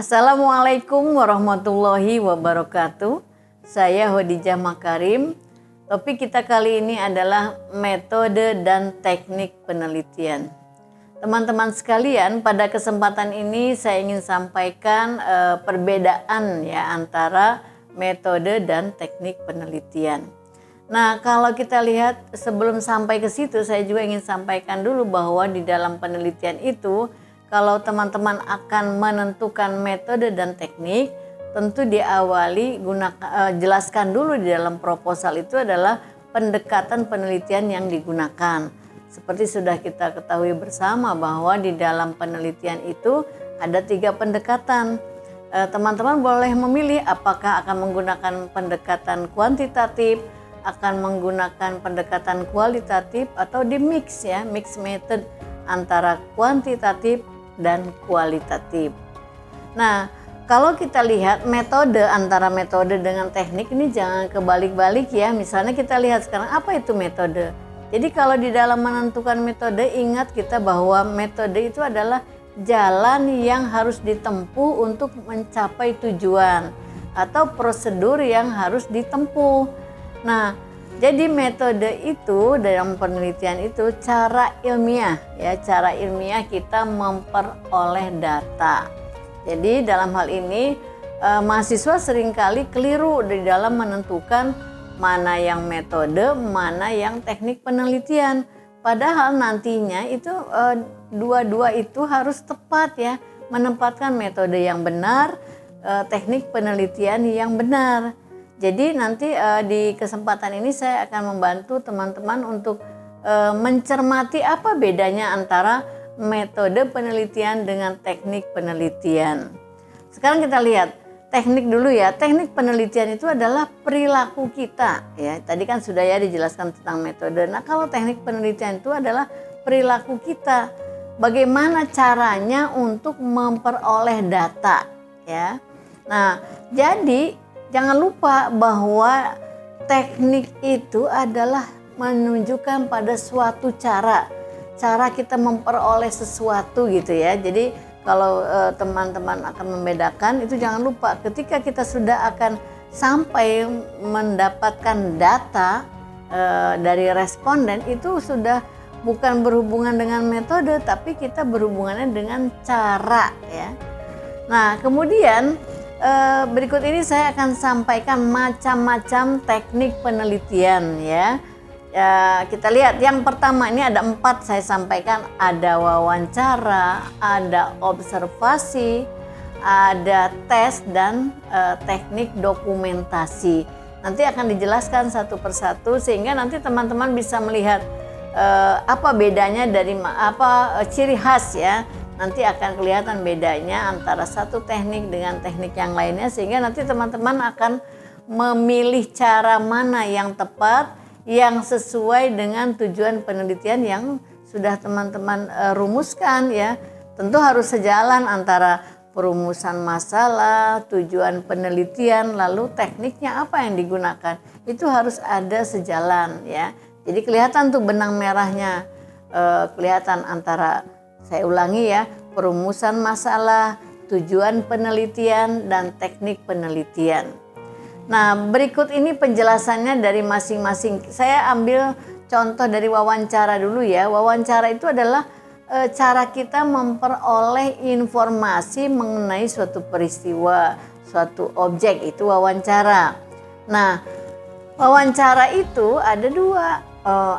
Assalamualaikum warahmatullahi wabarakatuh. Saya Khadijah Makarim. Topik kita kali ini adalah metode dan teknik penelitian. Teman-teman sekalian, pada kesempatan ini saya ingin sampaikan perbedaan ya antara metode dan teknik penelitian. Nah, kalau kita lihat sebelum sampai ke situ, saya juga ingin sampaikan dulu bahwa di dalam penelitian itu, kalau teman-teman akan menentukan metode dan teknik, tentu diawali jelaskan dulu di dalam proposal itu adalah pendekatan penelitian yang digunakan. Seperti sudah kita ketahui bersama bahwa di dalam penelitian itu ada 3 pendekatan. Teman-teman boleh memilih apakah akan menggunakan pendekatan kuantitatif, akan menggunakan pendekatan kualitatif, atau di mix ya, mix method antara kuantitatif dan kualitatif. Nah, kalau kita lihat metode antara metode dengan teknik ini jangan kebalik-balik ya. Misalnya kita lihat sekarang apa itu metode. Jadi kalau di dalam menentukan metode, ingat kita bahwa metode itu adalah jalan yang harus ditempuh untuk mencapai tujuan atau prosedur yang harus ditempuh. Nah, jadi metode itu dalam penelitian itu cara ilmiah ya, cara ilmiah kita memperoleh data. Jadi dalam hal ini mahasiswa seringkali keliru di dalam menentukan mana yang metode, mana yang teknik penelitian. Padahal nantinya itu dua-dua itu harus tepat ya, menempatkan metode yang benar, teknik penelitian yang benar. Jadi nanti di kesempatan ini saya akan membantu teman-teman untuk mencermati apa bedanya antara metode penelitian dengan teknik penelitian. Sekarang kita lihat teknik dulu ya. Teknik penelitian itu adalah perilaku kita ya. Tadi kan sudah ya dijelaskan tentang metode. Nah, kalau teknik penelitian itu adalah perilaku kita. Bagaimana caranya untuk memperoleh data ya. Nah, jadi jangan lupa bahwa teknik itu adalah menunjukkan pada suatu cara kita memperoleh sesuatu gitu ya. Jadi kalau teman-teman akan membedakan itu, jangan lupa ketika kita sudah akan sampai mendapatkan data dari responden, itu sudah bukan berhubungan dengan metode, tapi kita berhubungannya dengan cara ya. Nah, kemudian berikut ini saya akan sampaikan macam-macam teknik penelitian ya. Kita lihat yang pertama ini ada 4 saya sampaikan. Ada wawancara, ada observasi, ada tes, dan teknik dokumentasi. Nanti akan dijelaskan satu persatu sehingga nanti teman-teman bisa melihat apa bedanya dari ciri khas ya. Nanti akan kelihatan bedanya antara satu teknik dengan teknik yang lainnya, sehingga nanti teman-teman akan memilih cara mana yang tepat, yang sesuai dengan tujuan penelitian yang sudah teman-teman rumuskan ya. Tentu harus sejalan antara perumusan masalah, tujuan penelitian, lalu tekniknya apa yang digunakan. Itu harus ada sejalan ya. Jadi kelihatan tuh benang merahnya, kelihatan antara, saya ulangi ya, perumusan masalah, tujuan penelitian, dan teknik penelitian. Nah, berikut ini penjelasannya dari masing-masing. Saya ambil contoh dari wawancara dulu ya. Wawancara itu adalah cara kita memperoleh informasi mengenai suatu peristiwa, suatu objek, itu wawancara. Nah, wawancara itu ada 2.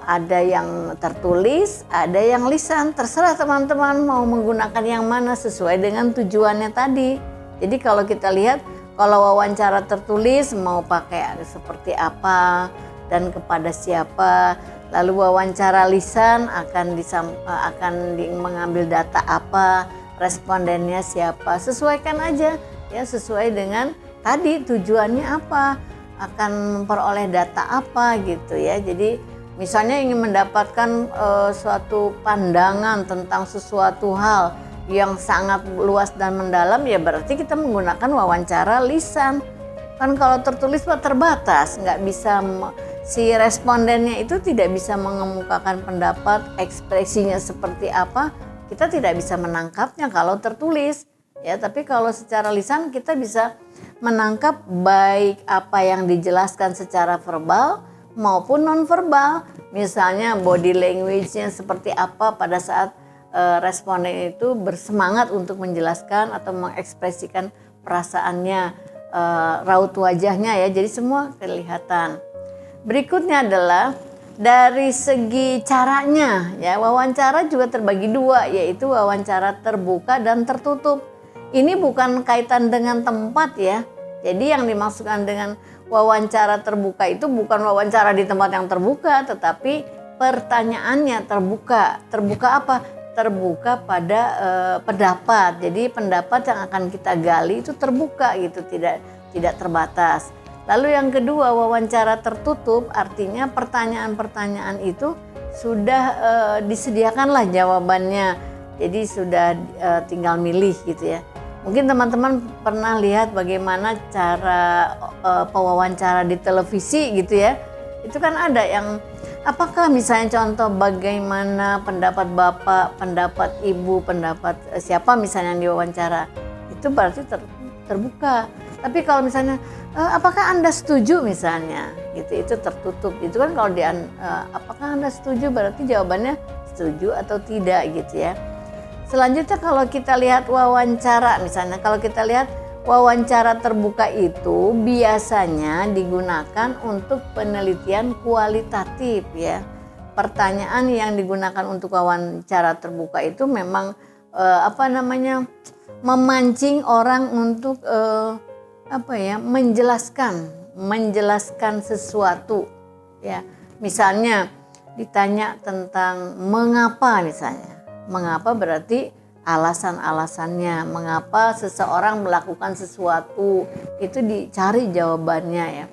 Ada yang tertulis, ada yang lisan. Terserah teman-teman mau menggunakan yang mana sesuai dengan tujuannya tadi. Jadi kalau kita lihat, kalau wawancara tertulis mau pakai seperti apa dan kepada siapa. Lalu wawancara lisan akan mengambil data apa, respondennya siapa. Sesuaikan aja ya, sesuai dengan tadi tujuannya apa, akan memperoleh data apa gitu ya. Jadi misalnya ingin mendapatkan suatu pandangan tentang sesuatu hal yang sangat luas dan mendalam, ya berarti kita menggunakan wawancara lisan. Kan kalau tertulis terbatas, nggak bisa, si respondennya itu tidak bisa mengemukakan pendapat, ekspresinya seperti apa, kita tidak bisa menangkapnya kalau tertulis. ya, tapi kalau secara lisan kita bisa menangkap baik apa yang dijelaskan secara verbal maupun nonverbal. Misalnya body language-nya seperti apa pada saat responden itu bersemangat untuk menjelaskan atau mengekspresikan perasaannya, raut wajahnya ya, jadi semua kelihatan. Berikutnya adalah dari segi caranya ya, wawancara juga terbagi dua, yaitu wawancara terbuka dan tertutup. Ini bukan kaitan dengan tempat ya. Jadi yang dimaksudkan dengan wawancara terbuka itu bukan wawancara di tempat yang terbuka, tetapi pertanyaannya terbuka. Terbuka apa? Terbuka pada pendapat. Jadi pendapat yang akan kita gali itu terbuka gitu, tidak terbatas. Lalu yang kedua, wawancara tertutup artinya pertanyaan-pertanyaan itu sudah disediakanlah jawabannya. Jadi sudah tinggal milih gitu ya. Mungkin teman-teman pernah lihat bagaimana cara pewawancara di televisi gitu ya. Itu kan ada yang apakah misalnya contoh bagaimana pendapat Bapak, pendapat Ibu, pendapat siapa misalnya yang diwawancara. Itu berarti terbuka. Tapi kalau misalnya apakah Anda setuju misalnya gitu, itu tertutup. Itu kan kalau apakah Anda setuju berarti jawabannya setuju atau tidak gitu ya. Selanjutnya kalau kita lihat wawancara, misalnya kalau kita lihat wawancara terbuka itu biasanya digunakan untuk penelitian kualitatif ya. Pertanyaan yang digunakan untuk wawancara terbuka itu memang memancing orang untuk menjelaskan sesuatu ya. Misalnya ditanya tentang mengapa misalnya. Mengapa berarti alasan-alasannya, mengapa seseorang melakukan sesuatu, itu dicari jawabannya ya.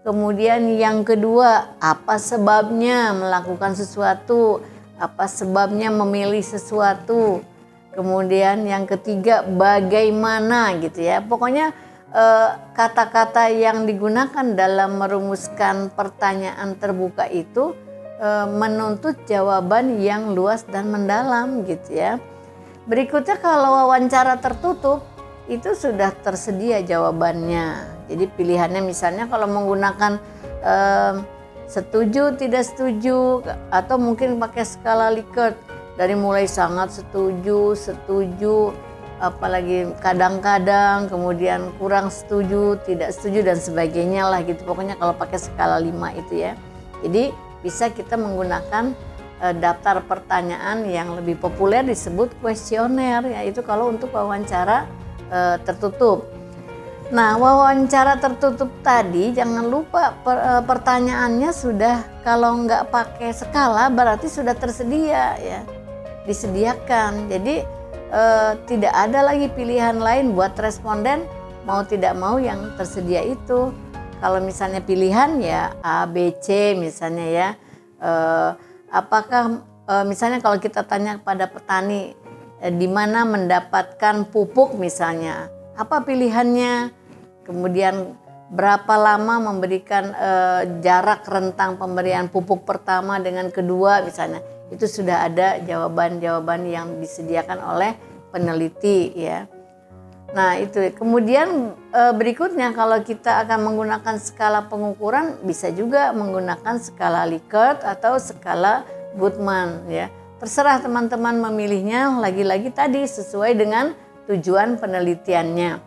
Kemudian yang kedua, apa sebabnya melakukan sesuatu, apa sebabnya memilih sesuatu. Kemudian yang ketiga, bagaimana gitu ya. Pokoknya kata-kata yang digunakan dalam merumuskan pertanyaan terbuka itu menuntut jawaban yang luas dan mendalam gitu ya. Berikutnya kalau wawancara tertutup itu sudah tersedia jawabannya. Jadi pilihannya misalnya kalau menggunakan setuju, tidak setuju, atau mungkin pakai skala Likert dari mulai sangat setuju, apalagi kadang-kadang, kemudian kurang setuju, tidak setuju dan sebagainya lah gitu. Pokoknya kalau pakai skala 5 itu ya. Jadi bisa kita menggunakan daftar pertanyaan yang lebih populer disebut kuesioner ya, itu kalau untuk wawancara tertutup. Nah, wawancara tertutup tadi jangan lupa pertanyaannya sudah, kalau nggak pakai skala berarti sudah tersedia ya, disediakan. Jadi tidak ada lagi pilihan lain buat responden mau tidak mau yang tersedia itu. Kalau misalnya pilihan ya A, B, C misalnya ya, apakah misalnya kalau kita tanya pada petani di mana mendapatkan pupuk misalnya, apa pilihannya, kemudian berapa lama memberikan jarak rentang pemberian pupuk pertama dengan kedua misalnya, itu sudah ada jawaban-jawaban yang disediakan oleh peneliti ya. Nah itu kemudian berikutnya kalau kita akan menggunakan skala pengukuran bisa juga menggunakan skala Likert atau skala Guttman ya. Terserah teman-teman memilihnya, lagi-lagi tadi sesuai dengan tujuan penelitiannya.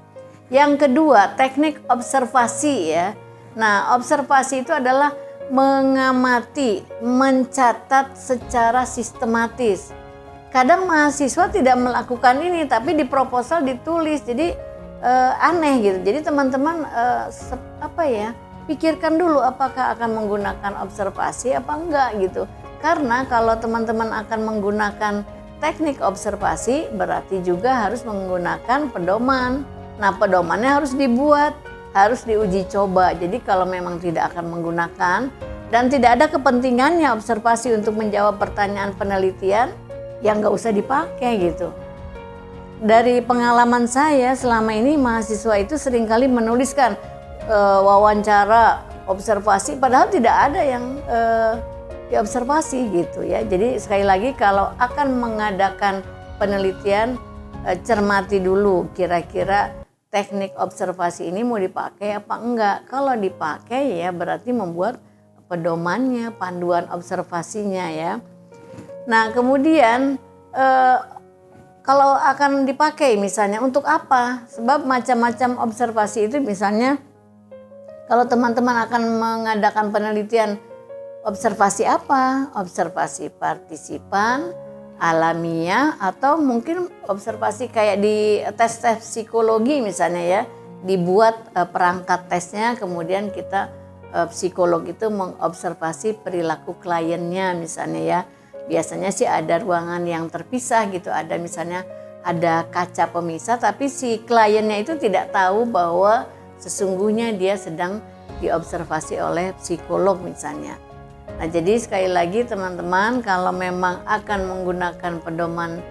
Yang kedua, teknik observasi ya. Nah, observasi itu adalah mengamati, mencatat secara sistematis. Kadang mahasiswa tidak melakukan ini, tapi di proposal ditulis, jadi aneh gitu. Jadi teman-teman pikirkan dulu apakah akan menggunakan observasi apa enggak gitu. Karena kalau teman-teman akan menggunakan teknik observasi berarti juga harus menggunakan pedoman. Nah, pedomannya harus dibuat, harus diuji coba. Jadi kalau memang tidak akan menggunakan dan tidak ada kepentingannya observasi untuk menjawab pertanyaan penelitian, ya nggak usah dipakai gitu. Dari pengalaman saya selama ini mahasiswa itu seringkali menuliskan wawancara observasi padahal tidak ada yang diobservasi gitu ya. Jadi sekali lagi kalau akan mengadakan penelitian cermati dulu kira-kira teknik observasi ini mau dipakai apa enggak. Kalau dipakai ya berarti membuat pedomannya, panduan observasinya ya. Nah kemudian kalau akan dipakai misalnya untuk apa? Sebab macam-macam observasi itu misalnya kalau teman-teman akan mengadakan penelitian observasi apa? Observasi partisipan, alamiah, atau mungkin observasi kayak di tes-tes psikologi misalnya ya. Dibuat perangkat tesnya, kemudian kita psikolog itu mengobservasi perilaku kliennya misalnya ya. Biasanya sih ada ruangan yang terpisah gitu, ada misalnya ada kaca pemisah tapi si kliennya itu tidak tahu bahwa sesungguhnya dia sedang diobservasi oleh psikolog misalnya. Nah jadi sekali lagi teman-teman kalau memang akan menggunakan pedoman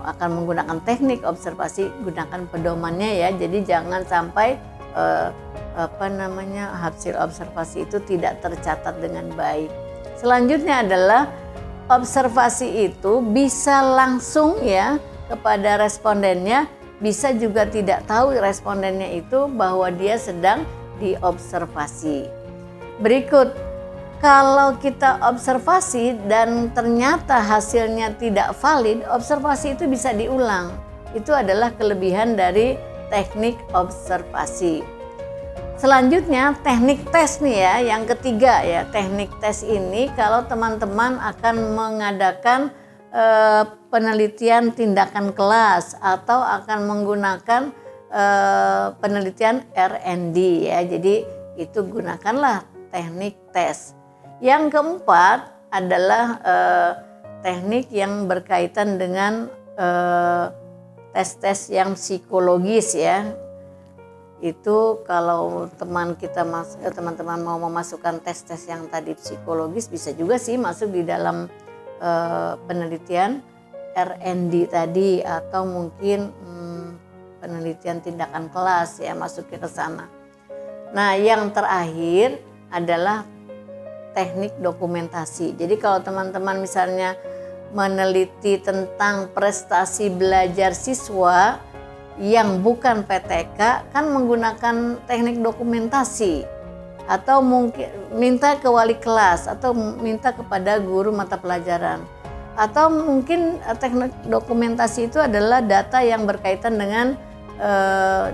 akan menggunakan teknik observasi, gunakan pedomannya ya. Jadi jangan sampai hasil observasi itu tidak tercatat dengan baik. Selanjutnya adalah observasi itu bisa langsung ya kepada respondennya, bisa juga tidak tahu respondennya itu bahwa dia sedang diobservasi. Berikut, kalau kita observasi dan ternyata hasilnya tidak valid, observasi itu bisa diulang. Itu adalah kelebihan dari teknik observasi. Selanjutnya teknik tes nih ya, yang ketiga ya. Teknik tes ini kalau teman-teman akan mengadakan penelitian tindakan kelas atau akan menggunakan penelitian R&D ya. Jadi itu gunakanlah teknik tes. Yang keempat adalah teknik yang berkaitan dengan tes-tes yang psikologis ya. Itu kalau teman-teman mau memasukkan tes-tes yang tadi psikologis bisa juga sih masuk di dalam penelitian R&D tadi atau mungkin penelitian tindakan kelas ya, masuk ke sana. Nah yang terakhir adalah teknik dokumentasi. Jadi kalau teman-teman misalnya meneliti tentang prestasi belajar siswa yang bukan PTK kan menggunakan teknik dokumentasi atau mungkin minta ke wali kelas atau minta kepada guru mata pelajaran atau mungkin teknik dokumentasi itu adalah data yang berkaitan dengan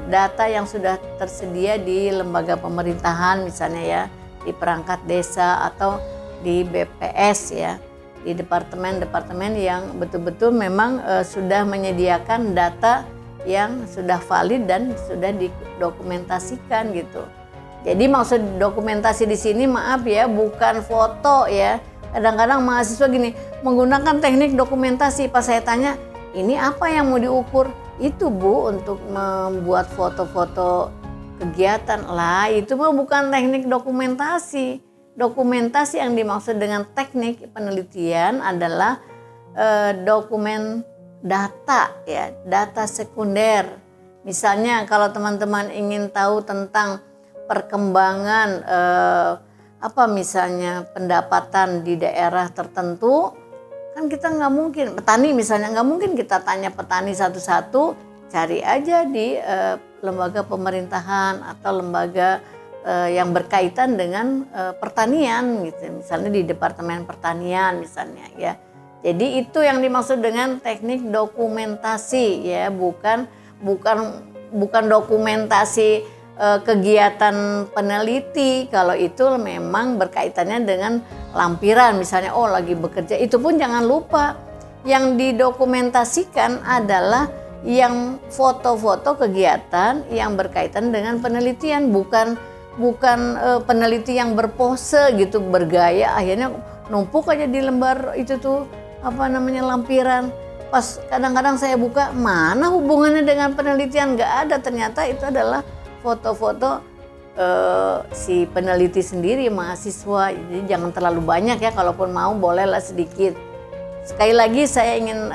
data yang sudah tersedia di lembaga pemerintahan misalnya ya, di perangkat desa atau di BPS ya, di departemen-departemen yang betul-betul memang sudah menyediakan data yang sudah valid dan sudah didokumentasikan gitu. Jadi maksud dokumentasi di sini maaf ya, bukan foto ya. Kadang-kadang mahasiswa gini menggunakan teknik dokumentasi. Pas saya tanya, ini apa yang mau diukur? Itu Bu untuk membuat foto-foto kegiatan lah. Itu mah bukan teknik dokumentasi. Dokumentasi yang dimaksud dengan teknik penelitian adalah dokumen data ya, data sekunder. Misalnya kalau teman-teman ingin tahu tentang perkembangan misalnya pendapatan di daerah tertentu, kan kita nggak mungkin, petani misalnya nggak mungkin kita tanya petani satu-satu, cari aja di lembaga pemerintahan atau lembaga yang berkaitan dengan pertanian gitu, misalnya di Departemen Pertanian misalnya ya. Jadi itu yang dimaksud dengan teknik dokumentasi ya, bukan dokumentasi kegiatan peneliti. Kalau itu memang berkaitannya dengan lampiran misalnya, oh lagi bekerja, itu pun jangan lupa yang didokumentasikan adalah yang foto-foto kegiatan yang berkaitan dengan penelitian, bukan peneliti yang berpose gitu, bergaya akhirnya numpuk aja di lembar itu tuh lampiran. Pas kadang-kadang saya buka, mana hubungannya dengan penelitian? Nggak ada, ternyata itu adalah foto-foto si peneliti sendiri, mahasiswa. Jadi jangan terlalu banyak ya, kalaupun mau bolehlah sedikit. Sekali lagi saya ingin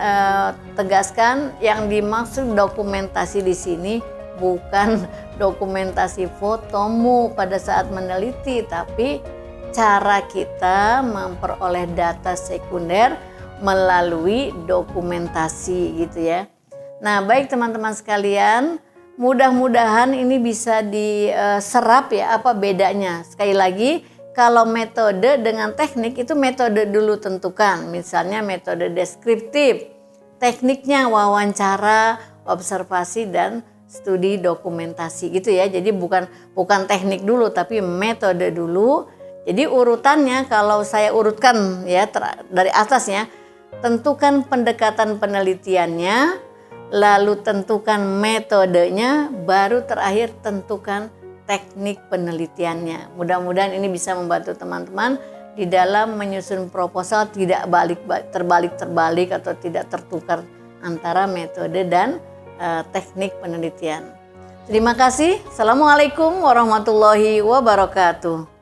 tegaskan, yang dimaksud dokumentasi di sini bukan dokumentasi fotomu pada saat meneliti, tapi cara kita memperoleh data sekunder melalui dokumentasi gitu ya. Nah, baik teman-teman sekalian, mudah-mudahan ini bisa diserap ya apa bedanya. Sekali lagi, kalau metode dengan teknik itu metode dulu tentukan. Misalnya metode deskriptif, tekniknya wawancara, observasi dan studi dokumentasi gitu ya. Jadi bukan teknik dulu tapi metode dulu. Jadi urutannya kalau saya urutkan ya dari atasnya, tentukan pendekatan penelitiannya, lalu tentukan metodenya, baru terakhir tentukan teknik penelitiannya. Mudah-mudahan ini bisa membantu teman-teman di dalam menyusun proposal tidak terbalik atau tidak tertukar antara metode dan teknik penelitian. Terima kasih. Assalamualaikum warahmatullahi wabarakatuh.